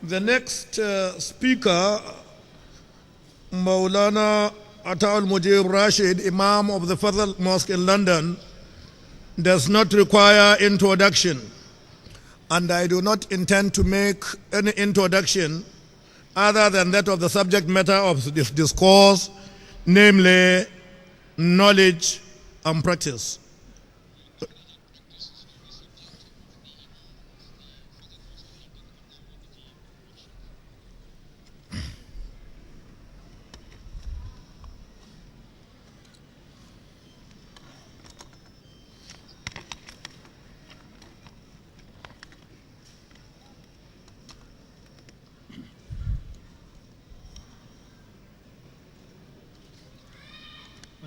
The next speaker, Maulana Ataul Mujib Rashid, Imam of the Fadl Mosque in London, does not require introduction, and I do not intend to make any introduction other than that of the subject matter of this discourse, namely knowledge and practice.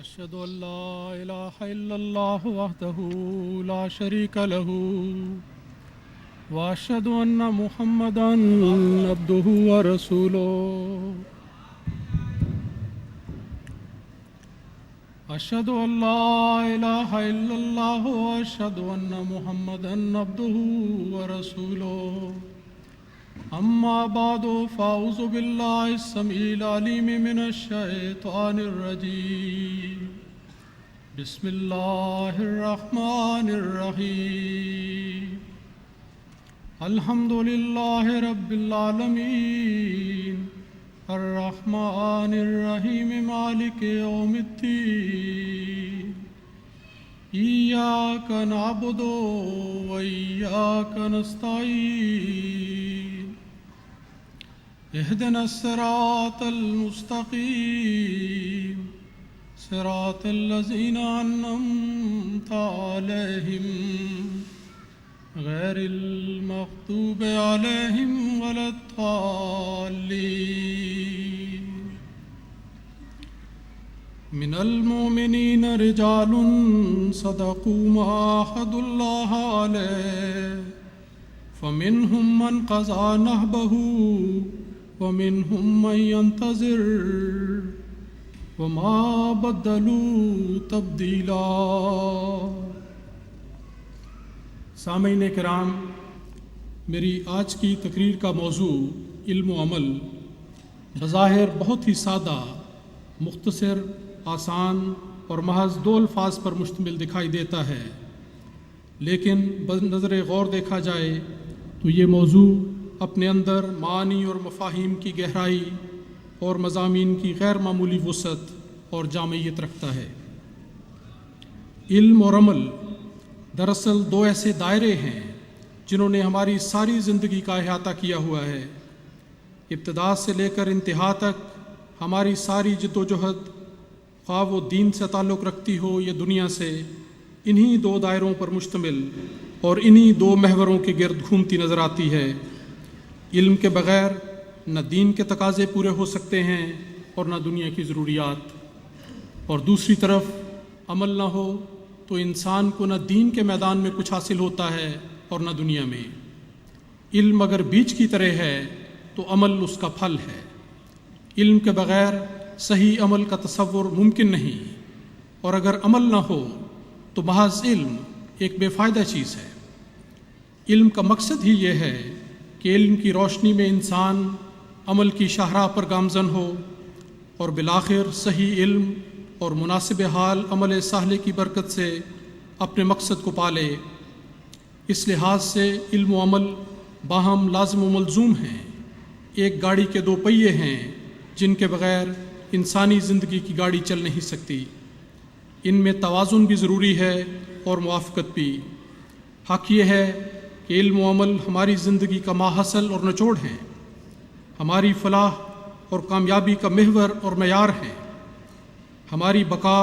أشهد أن لا إله إلا الله وحده لا شريك له وأشهد أن محمدًا عبده ورسوله أشهد أن لا إله إلا الله وأشهد أن محمدًا عبده ورسوله أما بعد فأعوذ بالله السميع العليم من الشيطان الرجيم بسم الله الرحمن الرحيم الحمد لله رب العالمين الرحمن الرحيم مالك يوم الدين إياك نعبد وإياك نستعين اهدنا الصراط المستقيم صراط الذين أنعمت عليهم غير المغضوب عليهم ولا الضالين من المؤمنين رجال صدقوا ما عاهدوا الله عليه فمنهم من قضى نحبه ومنهم من ينتظر وما بدلوا تبدیلا۔ سامعین کرام، میری آج کی تقریر کا موضوع علم و عمل بظاہر بہت ہی سادہ، مختصر، آسان اور محض 2 الفاظ پر مشتمل دکھائی دیتا ہے، لیکن بنظر غور دیکھا جائے تو یہ موضوع اپنے اندر معانی اور مفاہیم کی گہرائی اور مضامین کی غیر معمولی وسعت اور جامعیت رکھتا ہے۔ علم اور عمل دراصل 2 ایسے دائرے ہیں جنہوں نے ہماری ساری زندگی کا احاطہ کیا ہوا ہے۔ ابتدا سے لے کر انتہا تک ہماری ساری جد و جہد، خواہ وہ دین سے تعلق رکھتی ہو یا دنیا سے، انہی 2 دائروں پر مشتمل اور انہی 2 محوروں کے گرد گھومتی نظر آتی ہے۔ علم کے بغیر نہ دین کے تقاضے پورے ہو سکتے ہیں اور نہ دنیا کی ضروریات، اور دوسری طرف عمل نہ ہو تو انسان کو نہ دین کے میدان میں کچھ حاصل ہوتا ہے اور نہ دنیا میں۔ علم اگر بیج کی طرح ہے تو عمل اس کا پھل ہے۔ علم کے بغیر صحیح عمل کا تصور ممکن نہیں، اور اگر عمل نہ ہو تو محض علم ایک بے فائدہ چیز ہے۔ علم کا مقصد ہی یہ ہے کہ علم کی روشنی میں انسان عمل کی شاہراہ پر گامزن ہو اور بالآخر صحیح علم اور مناسب حال عمل صالح کی برکت سے اپنے مقصد کو پالے۔ اس لحاظ سے علم و عمل باہم لازم و ملزوم ہیں، ایک گاڑی کے 2 پہیے ہیں جن کے بغیر انسانی زندگی کی گاڑی چل نہیں سکتی۔ ان میں توازن بھی ضروری ہے اور موافقت بھی۔ حق یہ ہے کہ علم و عمل ہماری زندگی کا ماحصل اور نچوڑ ہیں، ہماری فلاح اور کامیابی کا محور اور معیار ہیں۔ ہماری بقا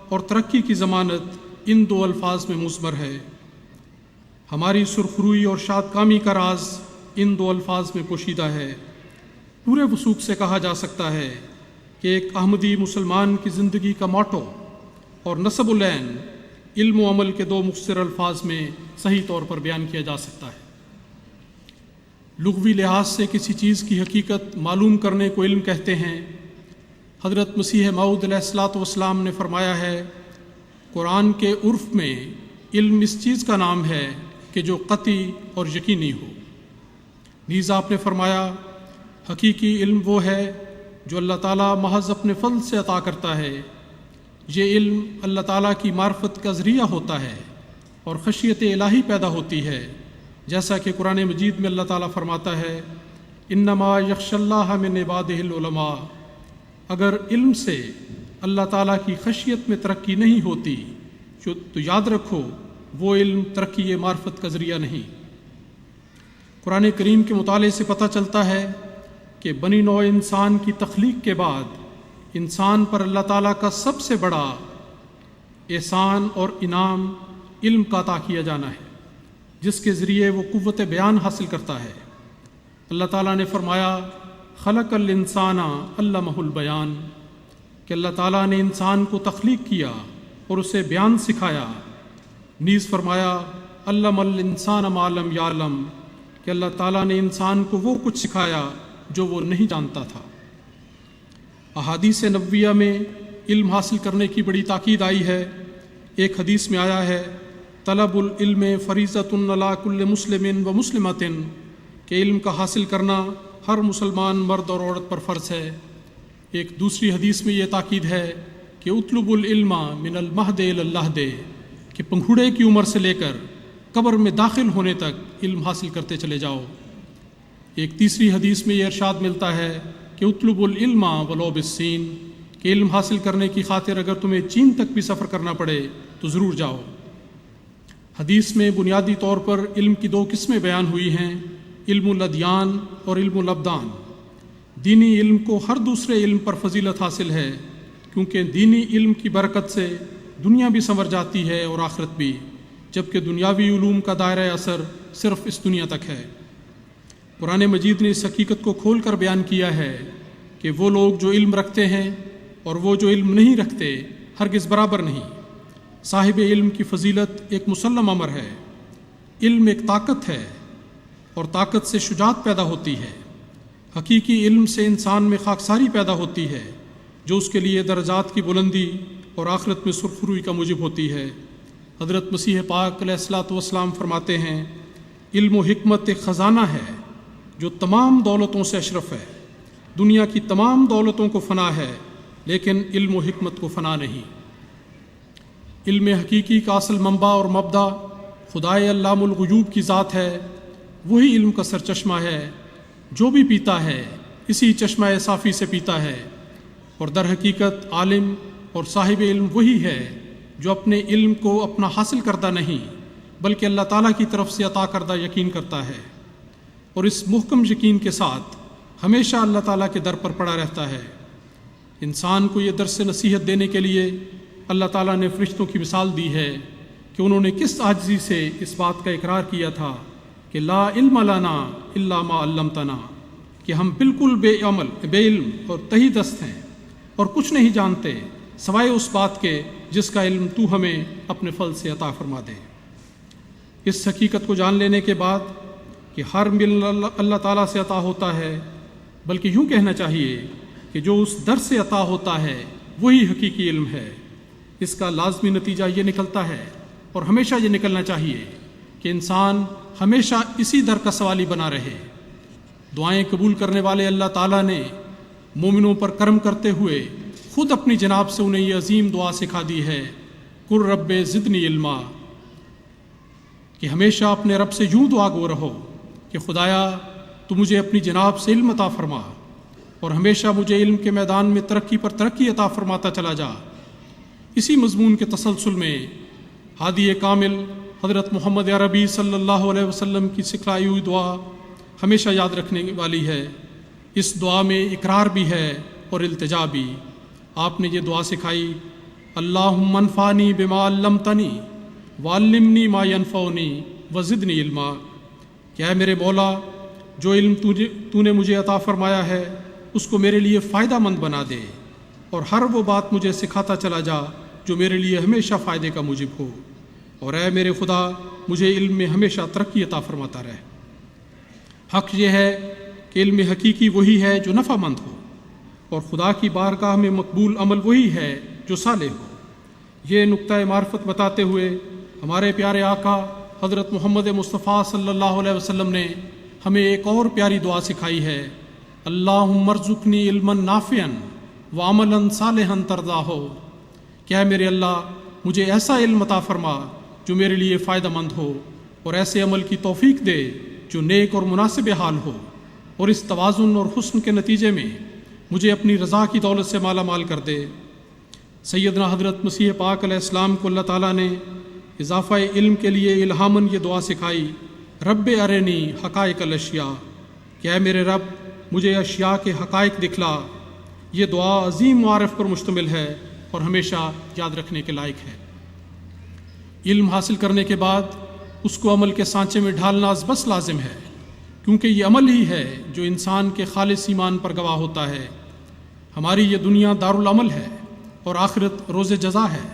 اور ترقی کی ضمانت ان 2 الفاظ میں مضمر ہے۔ ہماری سرخروئی اور شادکامی کا راز ان 2 الفاظ میں پوشیدہ ہے۔ پورے وثوق سے کہا جا سکتا ہے کہ ایک احمدی مسلمان کی زندگی کا موٹو اور نصب العین علم و عمل کے 2 مختصر الفاظ میں صحیح طور پر بیان کیا جا سکتا ہے۔ لغوی لحاظ سے کسی چیز کی حقیقت معلوم کرنے کو علم کہتے ہیں۔ حضرت مسیح موعود علیہ الصلوۃ والسلام نے فرمایا ہے، قرآن کے عرف میں علم اس چیز کا نام ہے کہ جو قطعی اور یقینی ہو۔ نیز آپ نے فرمایا حقیقی علم وہ ہے جو اللہ تعالیٰ محض اپنے فضل سے عطا کرتا ہے، یہ علم اللہ تعالیٰ کی معرفت کا ذریعہ ہوتا ہے اور خشیت الہی پیدا ہوتی ہے، جیسا کہ قرآن مجید میں اللہ تعالیٰ فرماتا ہے انما یخشی اللہ من عبادہ العلماء۔ اگر علم سے اللہ تعالیٰ کی خشیت میں ترقی نہیں ہوتی تو یاد رکھو وہ علم ترقی معرفت کا ذریعہ نہیں۔ قرآن کریم کے مطالعے سے پتہ چلتا ہے کہ بنی نوع انسان کی تخلیق کے بعد انسان پر اللہ تعالیٰ کا سب سے بڑا احسان اور انعام علم کا عطا کیا جانا ہے، جس کے ذریعے وہ قوت بیان حاصل کرتا ہے۔ اللہ تعالیٰ نے فرمایا خلق الانسان علمہ البیان، کہ اللہ تعالیٰ نے انسان کو تخلیق کیا اور اسے بیان سکھایا۔ نیز فرمایا علم الانسان ما لم یعلم، کہ اللہ تعالیٰ نے انسان کو وہ کچھ سکھایا جو وہ نہیں جانتا تھا۔ احادیث نبویہ میں علم حاصل کرنے کی بڑی تاکید آئی ہے۔ ایک حدیث میں آیا ہے طلب العلم فریضۃ علی کل مسلم و مسلمۃ، کہ علم کا حاصل کرنا ہر مسلمان مرد اور عورت پر فرض ہے۔ ایک دوسری حدیث میں یہ تاکید ہے کہ اطلب العلم من المہد الی اللحد، کہ پنگھوڑے کی عمر سے لے کر قبر میں داخل ہونے تک علم حاصل کرتے چلے جاؤ۔ ایک تیسری حدیث میں یہ ارشاد ملتا ہے کہ اطلب العلم ولو بالسین، کہ علم حاصل کرنے کی خاطر اگر تمہیں چین تک بھی سفر کرنا پڑے تو ضرور جاؤ۔ حدیث میں بنیادی طور پر علم کی دو قسمیں بیان ہوئی ہیں، علم الادیان اور علم الابدان۔ دینی علم کو ہر دوسرے علم پر فضیلت حاصل ہے، کیونکہ دینی علم کی برکت سے دنیا بھی سنور جاتی ہے اور آخرت بھی، جبکہ دنیاوی علوم کا دائرہ اثر صرف اس دنیا تک ہے۔ قرآن مجید نے اس حقیقت کو کھول کر بیان کیا ہے کہ وہ لوگ جو علم رکھتے ہیں اور وہ جو علم نہیں رکھتے ہرگز برابر نہیں۔ صاحب علم کی فضیلت ایک مسلم امر ہے۔ علم ایک طاقت ہے اور طاقت سے شجاعت پیدا ہوتی ہے۔ حقیقی علم سے انسان میں خاکساری پیدا ہوتی ہے، جو اس کے لیے درجات کی بلندی اور آخرت میں سرخروئی کا موجب ہوتی ہے۔ حضرت مسیح پاک علیہ الصلوۃ والسلام فرماتے ہیں علم و حکمت ایک خزانہ ہے جو تمام دولتوں سے اشرف ہے۔ دنیا کی تمام دولتوں کو فنا ہے، لیکن علم و حکمت کو فنا نہیں۔ علم حقیقی کا اصل منبع اور مبدا خدائے علام الغیوب کی ذات ہے۔ وہی علم کا سرچشمہ ہے، جو بھی پیتا ہے اسی چشمہ صافی سے پیتا ہے، اور در حقیقت عالم اور صاحب علم وہی ہے جو اپنے علم کو اپنا حاصل کردہ نہیں بلکہ اللہ تعالیٰ کی طرف سے عطا کردہ یقین کرتا ہے، اور اس محکم یقین کے ساتھ ہمیشہ اللہ تعالیٰ کے در پر پڑا رہتا ہے۔ انسان کو یہ درس نصیحت دینے کے لیے اللہ تعالیٰ نے فرشتوں کی مثال دی ہے کہ انہوں نے کس عاجزی سے اس بات کا اقرار کیا تھا کہ لا علم لنا الا ما علمتنا، کہ ہم بالکل بے علم اور تہی دست ہیں اور کچھ نہیں جانتے سوائے اس بات کے جس کا علم تو ہمیں اپنے فضل سے عطا فرما دے۔ اس حقیقت کو جان لینے کے بعد کہ ہر علم اللہ تعالیٰ سے عطا ہوتا ہے، بلکہ یوں کہنا چاہیے کہ جو اس در سے عطا ہوتا ہے وہی حقیقی علم ہے، اس کا لازمی نتیجہ یہ نکلتا ہے اور ہمیشہ یہ نکلنا چاہیے کہ انسان ہمیشہ اسی در کا سوالی بنا رہے۔ دعائیں قبول کرنے والے اللہ تعالیٰ نے مومنوں پر کرم کرتے ہوئے خود اپنی جناب سے انہیں یہ عظیم دعا سکھا دی ہے، قل رب زدنی علما، کہ ہمیشہ اپنے رب سے یوں دعا گو رہو کہ خدایا تو مجھے اپنی جناب سے علم عطا فرما اور ہمیشہ مجھے علم کے میدان میں ترقی پر ترقی عطا فرماتا چلا جا۔ اسی مضمون کے تسلسل میں ہادی کامل حضرت محمد عربی صلی اللہ علیہ وسلم کی سکھلائی ہوئی دعا ہمیشہ یاد رکھنے والی ہے۔ اس دعا میں اقرار بھی ہے اور التجا بھی۔ آپ نے یہ دعا سکھائی، اللہم انفعنی بما علمتنی وعلمنی ما ینفعنی وزدنی علما، کہ اے میرے مولا جو علم تو نے مجھے عطا فرمایا ہے اس کو میرے لیے فائدہ مند بنا دے، اور ہر وہ بات مجھے سکھاتا چلا جا جو میرے لیے ہمیشہ فائدے کا موجب ہو، اور اے میرے خدا مجھے علم میں ہمیشہ ترقی عطا فرماتا رہے۔ حق یہ ہے کہ علم حقیقی وہی ہے جو نفع مند ہو، اور خدا کی بارگاہ میں مقبول عمل وہی ہے جو صالح ہو۔ یہ نقطۂ معرفت بتاتے ہوئے ہمارے پیارے آقا حضرت محمد مصطفیٰ صلی اللہ علیہ وسلم نے ہمیں ایک اور پیاری دعا سکھائی ہے، اللہم ارزقنی علما نافعا وعملا صالحا ترضاہ، کہ اے میرے اللہ مجھے ایسا علم عطا فرما جو میرے لیے فائدہ مند ہو، اور ایسے عمل کی توفیق دے جو نیک اور مناسب حال ہو، اور اس توازن اور حسن کے نتیجے میں مجھے اپنی رضا کی دولت سے مالا مال کر دے۔ سیدنا حضرت مسیح پاک علیہ السلام کو اللہ تعالیٰ نے اضافہ علم کے لیے الہاماً یہ دعا سکھائی، رب ارنی حقائق الاشیاء، کہ اے میرے رب مجھے اشیاء کے حقائق دکھلا۔ یہ دعا عظیم معارف پر مشتمل ہے اور ہمیشہ یاد رکھنے کے لائق ہے۔ علم حاصل کرنے کے بعد اس کو عمل کے سانچے میں ڈھالنا از بس لازم ہے، کیونکہ یہ عمل ہی ہے جو انسان کے خالص ایمان پر گواہ ہوتا ہے۔ ہماری یہ دنیا دارالعمل ہے اور آخرت روز جزا ہے۔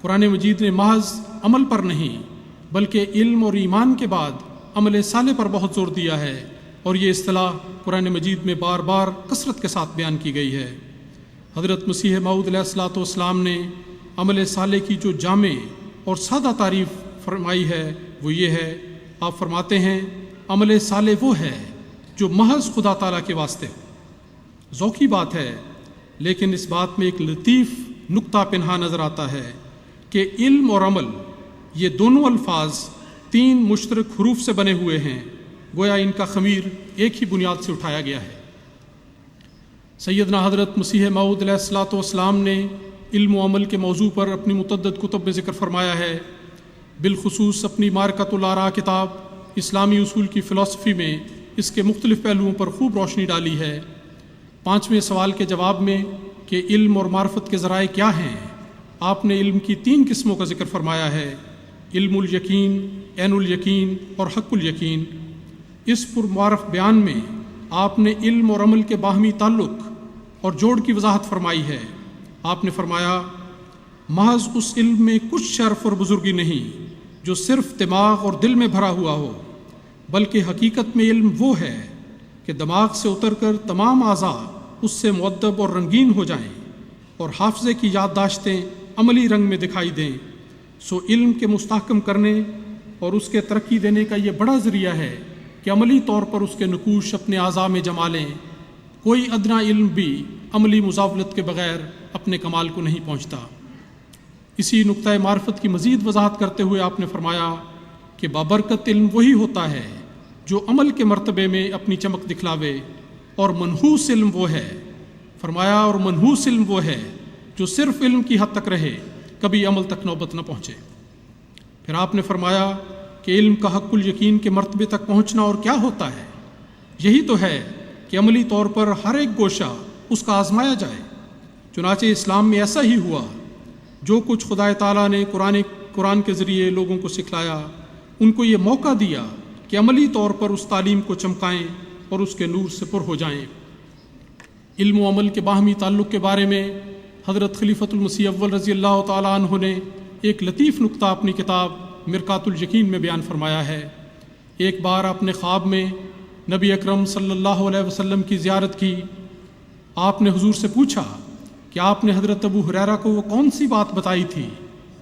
قرآن مجید نے محض عمل پر نہیں بلکہ علم اور ایمان کے بعد عمل صالح پر بہت زور دیا ہے، اور یہ اصطلاح قرآن مجید میں بار بار کثرت کے ساتھ بیان کی گئی ہے۔ حضرت مسیح موعود علیہ الصلوۃ والسلام نے عمل صالح کی جو جامع اور سادہ تعریف فرمائی ہے وہ یہ ہے، آپ فرماتے ہیں عمل صالح وہ ہے جو محض خدا تعالیٰ کے واسطے ہو۔ ذوقی بات ہے، لیکن اس بات میں ایک لطیف نقطہ پنہا نظر آتا ہے کہ علم اور عمل یہ دونوں الفاظ 3 مشترک حروف سے بنے ہوئے ہیں، گویا ان کا خمیر ایک ہی بنیاد سے اٹھایا گیا ہے۔ سیدنا حضرت مسیح موعود علیہ الصلوۃ والسلام نے علم و عمل کے موضوع پر اپنی متعدد کتب میں ذکر فرمایا ہے، بالخصوص اپنی معرکۃ الاراء کتاب اسلامی اصول کی فلسفی میں اس کے مختلف پہلوؤں پر خوب روشنی ڈالی ہے۔ 5ویں سوال کے جواب میں کہ علم اور معرفت کے ذرائع کیا ہیں، آپ نے علم کی 3 قسموں کا ذکر فرمایا ہے، علم الیقین، عین الیقین اور حق الیقین۔ اس پرمعارف بیان میں آپ نے علم اور عمل کے باہمی تعلق اور جوڑ کی وضاحت فرمائی ہے۔ آپ نے فرمایا محض اس علم میں کچھ شرف اور بزرگی نہیں جو صرف دماغ اور دل میں بھرا ہوا ہو، بلکہ حقیقت میں علم وہ ہے کہ دماغ سے اتر کر تمام اعضاء اس سے مؤدب اور رنگین ہو جائیں اور حافظے کی یادداشتیں عملی رنگ میں دکھائی دیں۔ سو علم کے مستحکم کرنے اور اس کے ترقی دینے کا یہ بڑا ذریعہ ہے کہ عملی طور پر اس کے نقوش اپنے اعضاء میں جما لیں۔ کوئی ادنا علم بھی عملی مزاولت کے بغیر اپنے کمال کو نہیں پہنچتا۔ اسی نقطۂ معرفت کی مزید وضاحت کرتے ہوئے آپ نے فرمایا کہ بابرکت علم وہی ہوتا ہے جو عمل کے مرتبے میں اپنی چمک دکھلاوے، اور منحوس علم وہ ہے، فرمایا اور منحوس علم وہ ہے جو صرف علم کی حد تک رہے، کبھی عمل تک نوبت نہ پہنچے۔ پھر آپ نے فرمایا کہ علم کا حق الیقین کے مرتبے تک پہنچنا اور کیا ہوتا ہے، یہی تو ہے کہ عملی طور پر ہر ایک گوشہ اس کا آزمایا جائے۔ چنانچہ اسلام میں ایسا ہی ہوا، جو کچھ خدا تعالیٰ نے قرآن کے ذریعے لوگوں کو سکھلایا، ان کو یہ موقع دیا کہ عملی طور پر اس تعلیم کو چمکائیں اور اس کے نور سے پر ہو جائیں۔ علم و عمل کے باہمی تعلق کے بارے میں حضرت خلیفۃ المسیح اول رضی اللہ تعالیٰ عنہ نے ایک لطیف نقطہ اپنی کتاب مرقات الیقین میں بیان فرمایا ہے۔ ایک بار آپ نے خواب میں نبی اکرم صلی اللہ علیہ وسلم کی زیارت کی۔ آپ نے حضور سے پوچھا کہ آپ نے حضرت ابو ہریرہ کو وہ کون سی بات بتائی تھی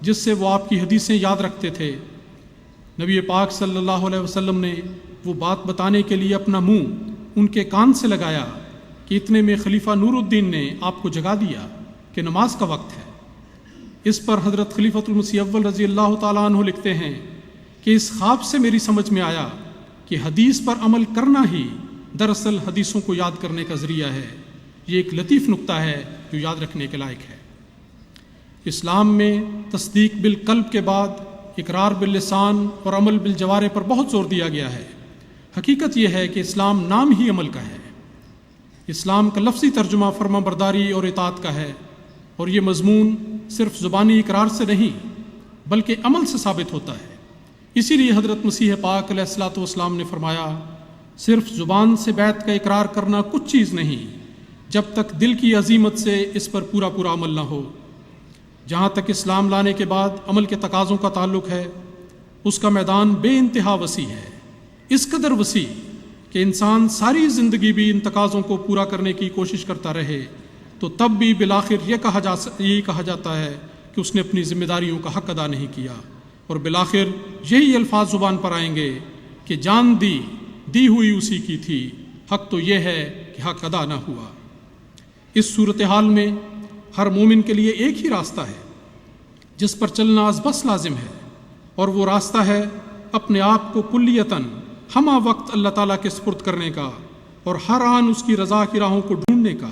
جس سے وہ آپ کی حدیثیں یاد رکھتے تھے۔ نبی پاک صلی اللہ علیہ وسلم نے وہ بات بتانے کے لیے اپنا منہ ان کے کان سے لگایا کہ اتنے میں خلیفہ نور الدین نے آپ کو جگا دیا کہ نماز کا وقت ہے۔ اس پر حضرت خلیفۃ المسیح اول رضی اللہ تعالیٰ عنہ لکھتے ہیں کہ اس خواب سے میری سمجھ میں آیا کہ حدیث پر عمل کرنا ہی دراصل حدیثوں کو یاد کرنے کا ذریعہ ہے۔ یہ ایک لطیف نقطہ ہے جو یاد رکھنے کے لائق ہے۔ اسلام میں تصدیق بالقلب کے بعد اقرار باللسان اور عمل بالجوارح پر بہت زور دیا گیا ہے۔ حقیقت یہ ہے کہ اسلام نام ہی عمل کا ہے۔ اسلام کا لفظی ترجمہ فرما برداری اور اطاعت کا ہے، اور یہ مضمون صرف زبانی اقرار سے نہیں بلکہ عمل سے ثابت ہوتا ہے۔ اسی لیے حضرت مسیح پاک علیہ الصلوۃ والسلام نے فرمایا، صرف زبان سے بیعت کا اقرار کرنا کچھ چیز نہیں جب تک دل کی عزیمت سے اس پر پورا عمل نہ ہو۔ جہاں تک اسلام لانے کے بعد عمل کے تقاضوں کا تعلق ہے، اس کا میدان بے انتہا وسیع ہے، اس قدر وسیع کہ انسان ساری زندگی بھی ان تقاضوں کو پورا کرنے کی کوشش کرتا رہے تو تب بھی بالآخر یہی کہا جاتا ہے کہ اس نے اپنی ذمہ داریوں کا حق ادا نہیں کیا، اور بالآخر یہی الفاظ زبان پر آئیں گے کہ جان دی دی ہوئی اسی کی تھی، حق تو یہ ہے کہ حق ادا نہ ہوا۔ اس صورتحال میں ہر مومن کے لیے ایک ہی راستہ ہے جس پر چلنا از بس لازم ہے، اور وہ راستہ ہے اپنے آپ کو کلیتاً ہمہ وقت اللہ تعالیٰ کے سپرد کرنے کا، اور ہر آن اس کی رضا کی راہوں کو ڈھونڈنے کا،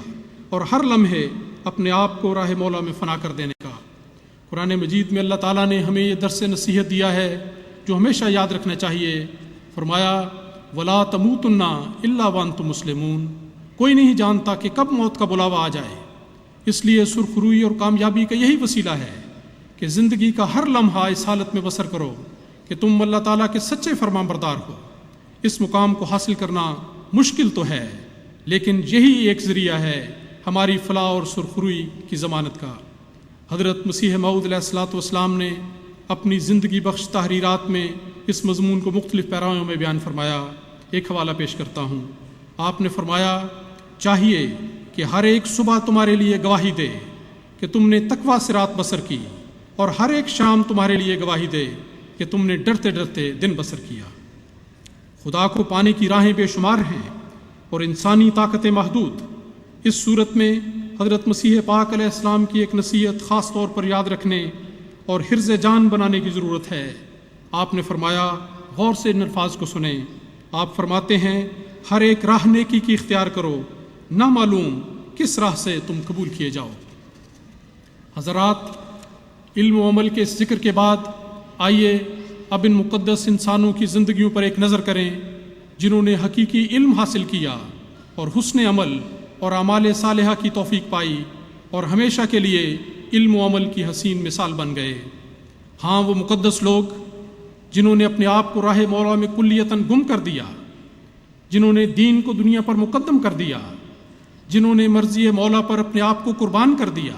اور ہر لمحے اپنے آپ کو راہ مولا میں فنا کر دینے کا۔ قرآن مجید میں اللہ تعالیٰ نے ہمیں یہ درس نصیحت دیا ہے جو ہمیشہ یاد رکھنا چاہیے۔ فرمایا وَلَا تَمُوتُنَّ إِلَّا وَأَنْتُمْ مُسْلِمُونَ، کوئی نہیں جانتا کہ کب موت کا بلاوا آ جائے، اس لیے سرخروئی اور کامیابی کا یہی وسیلہ ہے کہ زندگی کا ہر لمحہ اس حالت میں بسر کرو کہ تم اللہ تعالیٰ کے سچے فرمان بردار ہو۔ اس مقام کو حاصل کرنا مشکل تو ہے، لیکن یہی ایک ذریعہ ہے ہماری فلاح اور سرخروئی کی ضمانت کا۔ حضرت مسیح موعود علیہ الصلوۃ والسلام نے اپنی زندگی بخش تحریرات میں اس مضمون کو مختلف پیراؤں میں بیان فرمایا۔ ایک حوالہ پیش کرتا ہوں۔ آپ نے فرمایا چاہیے کہ ہر ایک صبح تمہارے لیے گواہی دے کہ تم نے تقویٰ سے رات بسر کی، اور ہر ایک شام تمہارے لیے گواہی دے کہ تم نے ڈرتے ڈرتے دن بسر کیا۔ خدا کو پانے کی راہیں بے شمار ہیں اور انسانی طاقتیں محدود۔ اس صورت میں حضرت مسیح پاک علیہ السلام کی ایک نصیحت خاص طور پر یاد رکھنے اور حرز جان بنانے کی ضرورت ہے۔ آپ نے فرمایا غور سے ان الفاظ کو سنیں۔ آپ فرماتے ہیں ہر ایک راہ نیکی کی اختیار کرو، نہ معلوم کس راہ سے تم قبول کیے جاؤ۔ حضرات، علم و عمل کے اس ذکر کے بعد آئیے اب ان مقدس انسانوں کی زندگیوں پر ایک نظر کریں جنہوں نے حقیقی علم حاصل کیا اور حسن عمل اور اعمال صالحہ کی توفیق پائی، اور ہمیشہ کے لیے علم و عمل کی حسین مثال بن گئے۔ ہاں، وہ مقدس لوگ جنہوں نے اپنے آپ کو راہ مولا میں کلیتاً گم کر دیا، جنہوں نے دین کو دنیا پر مقدم کر دیا، جنہوں نے مرضی مولا پر اپنے آپ کو قربان کر دیا۔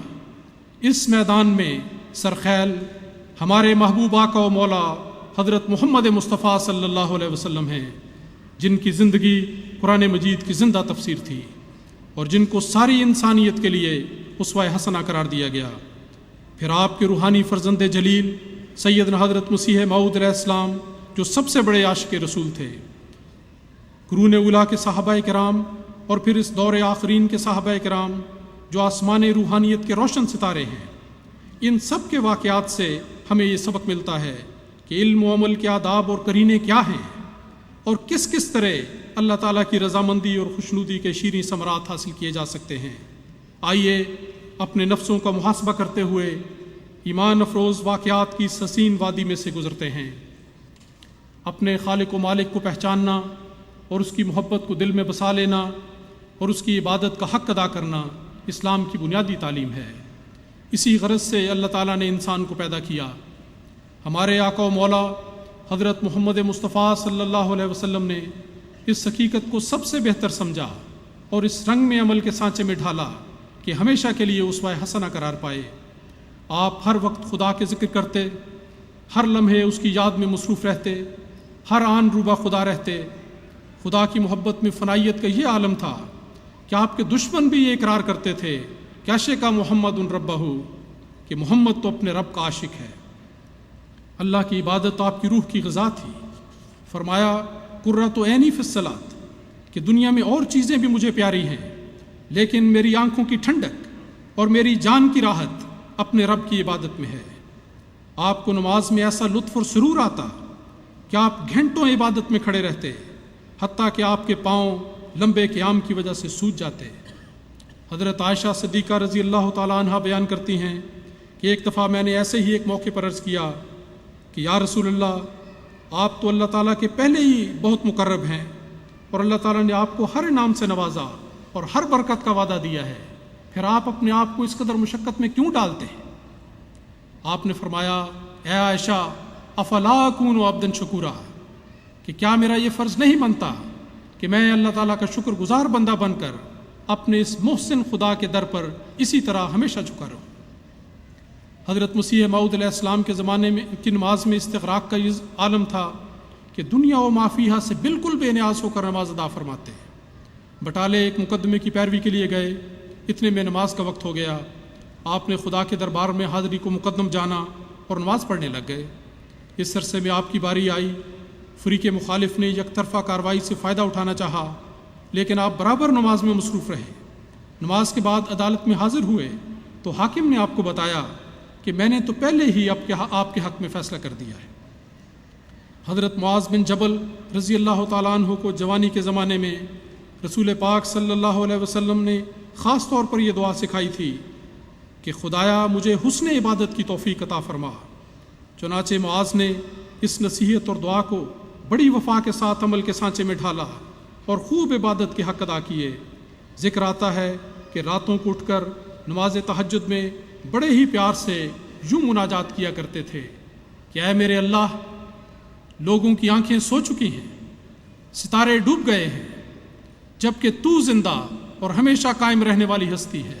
اس میدان میں سرخیل ہمارے محبوب آقا و مولا حضرت محمد مصطفیٰ صلی اللہ علیہ وسلم ہیں، جن کی زندگی قرآن مجید کی زندہ تفسیر تھی اور جن کو ساری انسانیت کے لیے اسوہ حسنہ قرار دیا گیا۔ پھر آپ کے روحانی فرزند جلیل سیدنا حضرت مسیح موعود علیہ السلام جو سب سے بڑے عاشق رسول تھے، قرون اولیٰ کے صحابہ کرام، اور پھر اس دور آخرین کے صحابہ کرام جو آسمان روحانیت کے روشن ستارے ہیں، ان سب کے واقعات سے ہمیں یہ سبق ملتا ہے کہ علم و عمل کے آداب اور قرینے کیا ہیں، اور کس کس طرح اللہ تعالیٰ کی رضامندی اور خوشنودی کے شیریں ثمرات حاصل کیے جا سکتے ہیں۔ آئیے اپنے نفسوں کا محاسبہ کرتے ہوئے ایمان افروز واقعات کی اس حسین وادی میں سے گزرتے ہیں۔ اپنے خالق و مالک کو پہچاننا اور اس کی محبت کو دل میں بسا لینا اور اس کی عبادت کا حق ادا کرنا اسلام کی بنیادی تعلیم ہے۔ اسی غرض سے اللہ تعالیٰ نے انسان کو پیدا کیا۔ ہمارے آقا و مولا حضرت محمد مصطفیٰ صلی اللہ علیہ وسلم نے اس حقیقت کو سب سے بہتر سمجھا اور اس رنگ میں عمل کے سانچے میں ڈھالا کہ ہمیشہ کے لیے اسوہ حسنہ قرار پائے۔ آپ ہر وقت خدا کے ذکر کرتے، ہر لمحے اس کی یاد میں مصروف رہتے، ہر آن روبہ خدا رہتے۔ خدا کی محبت میں فنائیت کا یہ عالم تھا کہ آپ کے دشمن بھی یہ اقرار کرتے تھے کہ عاشق محمد ربہ، کہ محمد تو اپنے رب کا عاشق ہے۔ اللہ کی عبادت آپ کی روح کی غذا تھی۔ فرمایا قرۃ عینی فی الصلاۃ، کہ دنیا میں اور چیزیں بھی مجھے پیاری ہیں، لیکن میری آنکھوں کی ٹھنڈک اور میری جان کی راحت اپنے رب کی عبادت میں ہے۔ آپ کو نماز میں ایسا لطف اور سرور آتا کہ آپ گھنٹوں عبادت میں کھڑے رہتے، حتیٰ کہ آپ کے پاؤں لمبے قیام کی وجہ سے سوج جاتے۔ حضرت عائشہ صدیقہ رضی اللہ تعالیٰ عنہ بیان کرتی ہیں کہ ایک دفعہ میں نے ایسے ہی ایک موقع پر عرض کیا کہ یا رسول اللہ، آپ تو اللہ تعالیٰ کے پہلے ہی بہت مقرب ہیں، اور اللہ تعالیٰ نے آپ کو ہر انعام سے نوازا اور ہر برکت کا وعدہ دیا ہے، پھر آپ اپنے آپ کو اس قدر مشقت میں کیوں ڈالتے ہیں؟ آپ نے فرمایا اے عائشہ، افلا اکون عبدا شکورا، کہ کیا میرا یہ فرض نہیں بنتا کہ میں اللہ تعالیٰ کا شکر گزار بندہ بن کر اپنے اس محسن خدا کے در پر اسی طرح ہمیشہ جھکا رہوں۔ حضرت مسیح موعود علیہ السلام کے زمانے میں کی نماز میں استغراق کا یہ عالم تھا کہ دنیا و مافیہا سے بالکل بے نیاز ہو کر نماز ادا فرماتے ہیں۔ بٹالے ایک مقدمے کی پیروی کے لیے گئے، اتنے میں نماز کا وقت ہو گیا۔ آپ نے خدا کے دربار میں حاضری کو مقدم جانا اور نماز پڑھنے لگ گئے۔ اس عرصے میں آپ کی باری آئی۔ فریق مخالف نے یک طرفہ کارروائی سے فائدہ اٹھانا چاہا، لیکن آپ برابر نماز میں مصروف رہے۔ نماز کے بعد عدالت میں حاضر ہوئے تو حاکم نے آپ کو بتایا کہ میں نے تو پہلے ہی آپ کے حق میں فیصلہ کر دیا ہے۔ حضرت معاذ بن جبل رضی اللہ تعالیٰ عنہ کو جوانی کے زمانے میں رسول پاک صلی اللہ علیہ وسلم نے خاص طور پر یہ دعا سکھائی تھی کہ خدایا مجھے حسن عبادت کی توفیق عطا فرما۔ چنانچہ معاذ نے اس نصیحت اور دعا کو بڑی وفا کے ساتھ عمل کے سانچے میں ڈھالا اور خوب عبادت کے حق ادا کیے۔ ذکر آتا ہے کہ راتوں کو اٹھ کر نماز تہجد میں بڑے ہی پیار سے یوں مناجات کیا کرتے تھے کہ اے میرے اللہ، لوگوں کی آنکھیں سو چکی ہیں، ستارے ڈوب گئے ہیں، جبکہ تو زندہ اور ہمیشہ قائم رہنے والی ہستی ہے۔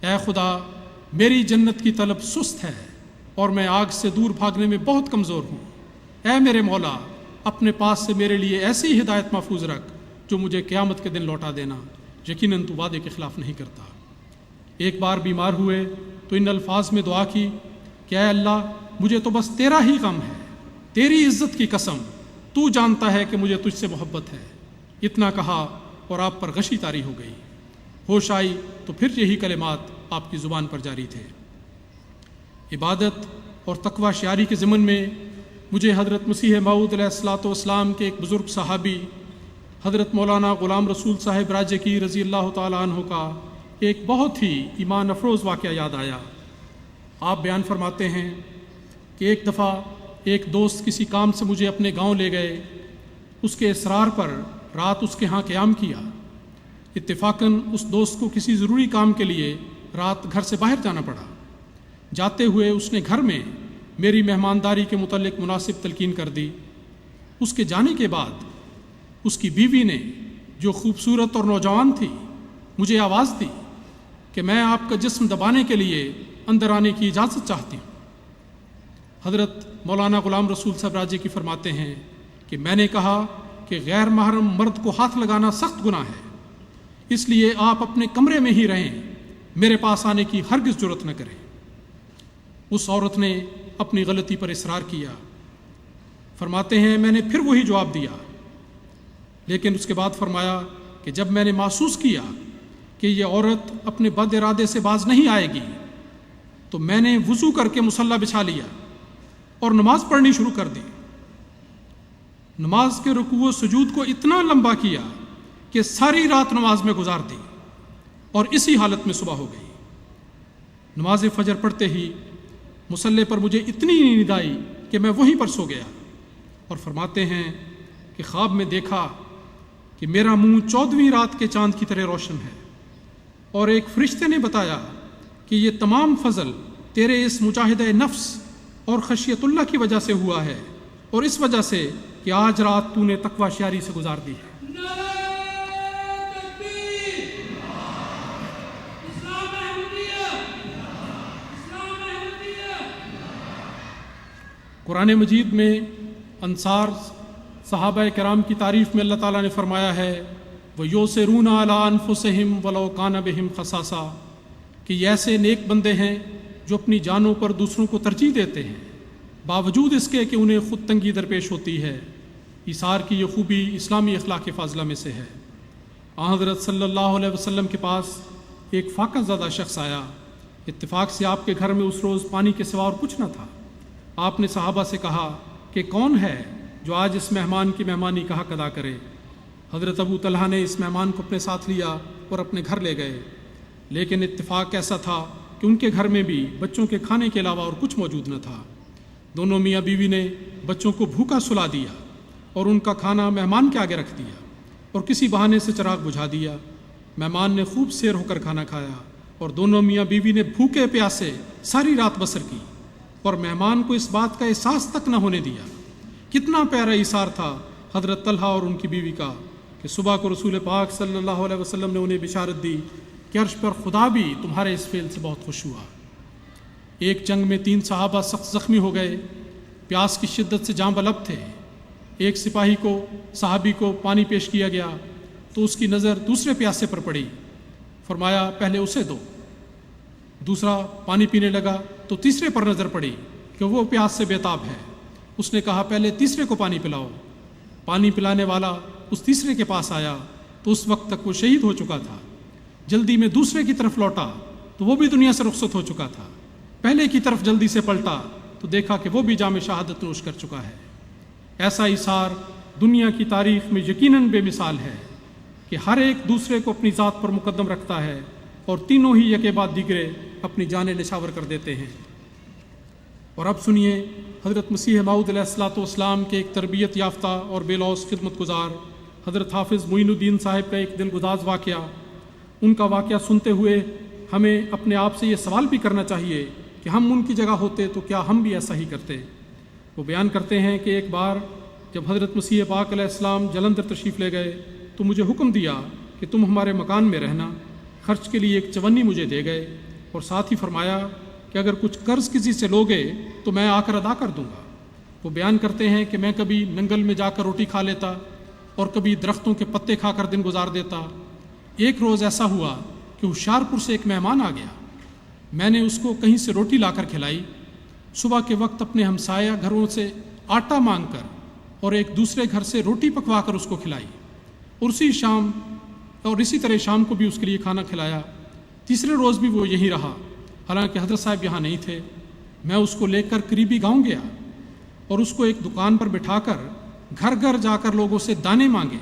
اے خدا، میری جنت کی طلب سست ہے اور میں آگ سے دور بھاگنے میں بہت کمزور ہوں۔ اے میرے مولا، اپنے پاس سے میرے لیے ایسی ہدایت محفوظ رکھ جو مجھے قیامت کے دن لوٹا دینا، یقیناً تو وعدے کے خلاف نہیں کرتا۔ ایک بار بیمار ہوئے تو ان الفاظ میں دعا کی کہ اے اللہ، مجھے تو بس تیرا ہی غم ہے، تیری عزت کی قسم، تو جانتا ہے کہ مجھے تجھ سے محبت ہے۔ اتنا کہا اور آپ پر غشی طاری ہو گئی۔ ہوش آئی تو پھر یہی کلمات آپ کی زبان پر جاری تھے۔ عبادت اور تقوی شعاری کے ضمن میں مجھے حضرت مسیح موعود علیہ الصلوۃ والسلام کے ایک بزرگ صحابی حضرت مولانا غلام رسول صاحب راجے کی رضی اللہ تعالیٰ عنہ کا ایک بہت ہی ایمان افروز واقعہ یاد آیا۔ آپ بیان فرماتے ہیں کہ ایک دفعہ ایک دوست کسی کام سے مجھے اپنے گاؤں لے گئے۔ اس کے اصرار پر رات اس کے ہاں قیام کیا۔ اتفاقاً اس دوست کو کسی ضروری کام کے لیے رات گھر سے باہر جانا پڑا۔ جاتے ہوئے اس نے گھر میں میری مہمانداری کے متعلق مناسب تلقین کر دی۔ اس کے جانے کے بعد اس کی بیوی نے، جو خوبصورت اور نوجوان تھی، مجھے آواز دی کہ میں آپ کا جسم دبانے کے لیے اندر آنے کی اجازت چاہتی ہوں۔ حضرت مولانا غلام رسول صاحب راجے کی فرماتے ہیں کہ میں نے کہا کہ غیر محرم مرد کو ہاتھ لگانا سخت گناہ ہے، اس لیے آپ اپنے کمرے میں ہی رہیں، میرے پاس آنے کی ہرگز جرت نہ کریں۔ اس عورت نے اپنی غلطی پر اصرار کیا۔ فرماتے ہیں میں نے پھر وہی جواب دیا، لیکن اس کے بعد فرمایا کہ جب میں نے محسوس کیا کہ یہ عورت اپنے بد ارادے سے باز نہیں آئے گی تو میں نے وضو کر کے مصلی بچھا لیا اور نماز پڑھنی شروع کر دی۔ نماز کے رکوع و سجود کو اتنا لمبا کیا کہ ساری رات نماز میں گزار دی اور اسی حالت میں صبح ہو گئی۔ نماز فجر پڑھتے ہی مصلی پر مجھے اتنی نیند آئی کہ میں وہیں پر سو گیا، اور فرماتے ہیں کہ خواب میں دیکھا کہ میرا منہ 14ویں رات کے چاند کی طرح روشن ہے، اور ایک فرشتے نے بتایا کہ یہ تمام فضل تیرے اس مجاہدہ نفس اور خشیت اللہ کی وجہ سے ہوا ہے، اور اس وجہ سے کہ آج رات تو نے تقوی شعاری سے گزار دی ہے۔ قرآن مجید میں انصار صحابہ کرام کی تعریف میں اللہ تعالیٰ نے فرمایا ہے وَيُؤْثِرُونَ عَلَىٰ أَنفُسِهِمْ وَلَوْ كَانَ بِهِمْ خَصَاصَةٌ، کہ یہ ایسے نیک بندے ہیں جو اپنی جانوں پر دوسروں کو ترجیح دیتے ہیں باوجود اس کے کہ انہیں خود تنگی درپیش ہوتی ہے۔ ایثار کی یہ خوبی اسلامی اخلاق فاضلہ میں سے ہے۔ آن حضرت صلی اللہ علیہ وسلم کے پاس ایک فاقہ زدہ شخص آیا۔ اتفاق سے آپ کے گھر میں اس روز پانی کے سوا اور کچھ نہ تھا۔ آپ نے صحابہ سے کہا کہ کون ہے جو آج اس مہمان کی مہمانی کا حق ادا کرے؟ حضرت ابو طلحہ نے اس مہمان کو اپنے ساتھ لیا اور اپنے گھر لے گئے، لیکن اتفاق ایسا تھا کہ ان کے گھر میں بھی بچوں کے کھانے کے علاوہ اور کچھ موجود نہ تھا۔ دونوں میاں بیوی نے بچوں کو بھوکا سلا دیا اور ان کا کھانا مہمان کے آگے رکھ دیا اور کسی بہانے سے چراغ بجھا دیا۔ مہمان نے خوب سیر ہو کر کھانا کھایا اور دونوں میاں بیوی نے بھوکے پیاسے ساری رات بسر کی اور مہمان کو اس بات کا احساس تک نہ ہونے دیا۔ کتنا پیارا ایثار تھا حضرت طلحہ اور ان کی بیوی کا کہ صبح کو رسول پاک صلی اللہ علیہ وسلم نے انہیں بشارت دی کہ عرش پر خدا بھی تمہارے اس فعل سے بہت خوش ہوا۔ ایک جنگ میں 3 صحابہ سخت زخمی ہو گئے، پیاس کی شدت سے جاں بلب تھے۔ ایک سپاہی کو صحابی کو پانی پیش کیا گیا تو اس کی نظر دوسرے پیاسے پر پڑی، فرمایا پہلے اسے دو۔ دوسرا پانی پینے لگا تو تیسرے پر نظر پڑی کہ وہ پیاس سے بے تاب ہے، اس نے کہا پہلے تیسرے کو پانی پلاؤ، پانی پلانے والا اس تیسرے کے پاس آیا تو اس وقت تک وہ شہید ہو چکا تھا۔ جلدی میں دوسرے کی طرف لوٹا تو وہ بھی دنیا سے رخصت ہو چکا تھا۔ پہلے کی طرف جلدی سے پلٹا تو دیکھا کہ وہ بھی جام شہادت نوش کر چکا ہے۔ ایسا ایثار دنیا کی تاریخ میں یقیناً بے مثال ہے کہ ہر ایک دوسرے کو اپنی ذات پر مقدم رکھتا ہے اور تینوں ہی یکے بعد دیگرے اپنی جانیں نچھاور کر دیتے ہیں۔ اور اب سنیے حضرت مسیح موعود علیہ الصلوۃ والسلام کے ایک تربیت یافتہ اور بے لوث خدمت گزار حضرت حافظ معین الدین صاحب کا ایک دلگداز واقعہ۔ ان کا واقعہ سنتے ہوئے ہمیں اپنے آپ سے یہ سوال بھی کرنا چاہیے کہ ہم ان کی جگہ ہوتے تو کیا ہم بھی ایسا ہی کرتے۔ وہ بیان کرتے ہیں کہ ایک بار جب حضرت مسیح پاک علیہ السلام جلندھر تشریف لے گئے تو مجھے حکم دیا کہ تم ہمارے مکان میں رہنا۔ خرچ کے لیے ایک چونی مجھے دے گئے اور ساتھ ہی فرمایا کہ اگر کچھ قرض کسی سے لوگے تو میں آ کر ادا کر دوں گا۔ وہ بیان کرتے ہیں کہ میں کبھی ننگل میں جا کر روٹی کھا لیتا اور کبھی درختوں کے پتے کھا کر دن گزار دیتا۔ ایک روز ایسا ہوا کہ ہوشیارپور سے ایک مہمان آ گیا۔ میں نے اس کو کہیں سے روٹی لا کر کھلائی۔ صبح کے وقت اپنے ہمسایہ گھروں سے آٹا مانگ کر اور ایک دوسرے گھر سے روٹی پکوا کر اس کو کھلائی اور اسی طرح شام کو بھی اس کے لیے کھانا کھلایا۔ تیسرے روز بھی وہ یہیں رہا، حالانکہ حضرت صاحب یہاں نہیں تھے۔ میں اس کو لے کر قریبی گاؤں گیا اور اس کو ایک دکان پر بٹھا کر گھر گھر جا کر لوگوں سے دانے مانگے۔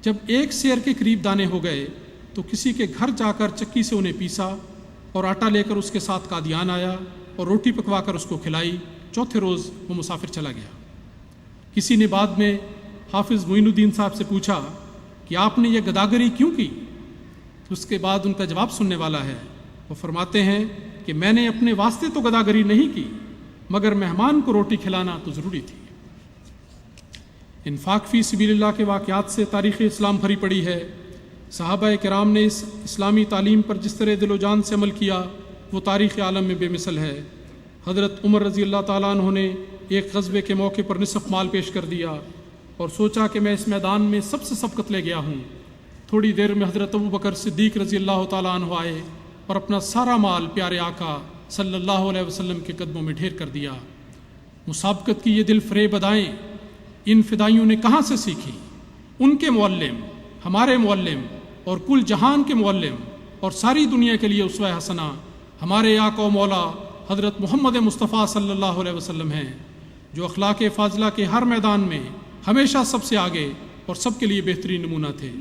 جب 1 سیر کے قریب دانے ہو گئے تو کسی کے گھر جا کر چکی سے انہیں پیسا اور آٹا لے کر اس کے ساتھ قادیان آیا اور روٹی پکوا کر اس کو کھلائی۔ چوتھے روز وہ مسافر چلا گیا۔ کسی نے بعد میں حافظ معین الدین صاحب سے پوچھا کہ آپ نے یہ گداگری کیوں کی؟ تو اس کے بعد ان کا جواب سننے والا ہے۔ وہ فرماتے ہیں کہ میں نے اپنے واسطے تو گداگری نہیں کی، مگر مہمان کو روٹی کھلانا تو ضروری تھی۔ انفاق فی سبیل اللہ کے واقعات سے تاریخ اسلام بھری پڑی ہے۔ صحابہ کرام نے اس اسلامی تعلیم پر جس طرح دل و جان سے عمل کیا وہ تاریخ عالم میں بے مثل ہے۔ حضرت عمر رضی اللہ تعالیٰ عنہ نے ایک غزوے کے موقع پر نصف مال پیش کر دیا اور سوچا کہ میں اس میدان میں سب سے سبقت لے گیا ہوں۔ تھوڑی دیر میں حضرت ابو بکر صدیق رضی اللہ تعالیٰ عنہ آئے اور اپنا سارا مال پیارے آقا صلی اللہ علیہ وسلم کے قدموں میں ڈھیر کر دیا۔ مسابقت کی یہ دل فریب ادائیں ان فدائیوں نے کہاں سے سیکھی؟ ان کے معلم، ہمارے معلم اور کل جہان کے معلم اور ساری دنیا کے لیے اسوہ حسنہ ہمارے آقا و مولا حضرت محمد مصطفیٰ صلی اللہ علیہ وسلم ہیں، جو اخلاق فاضلہ کے ہر میدان میں ہمیشہ سب سے آگے اور سب کے لیے بہترین نمونہ تھے۔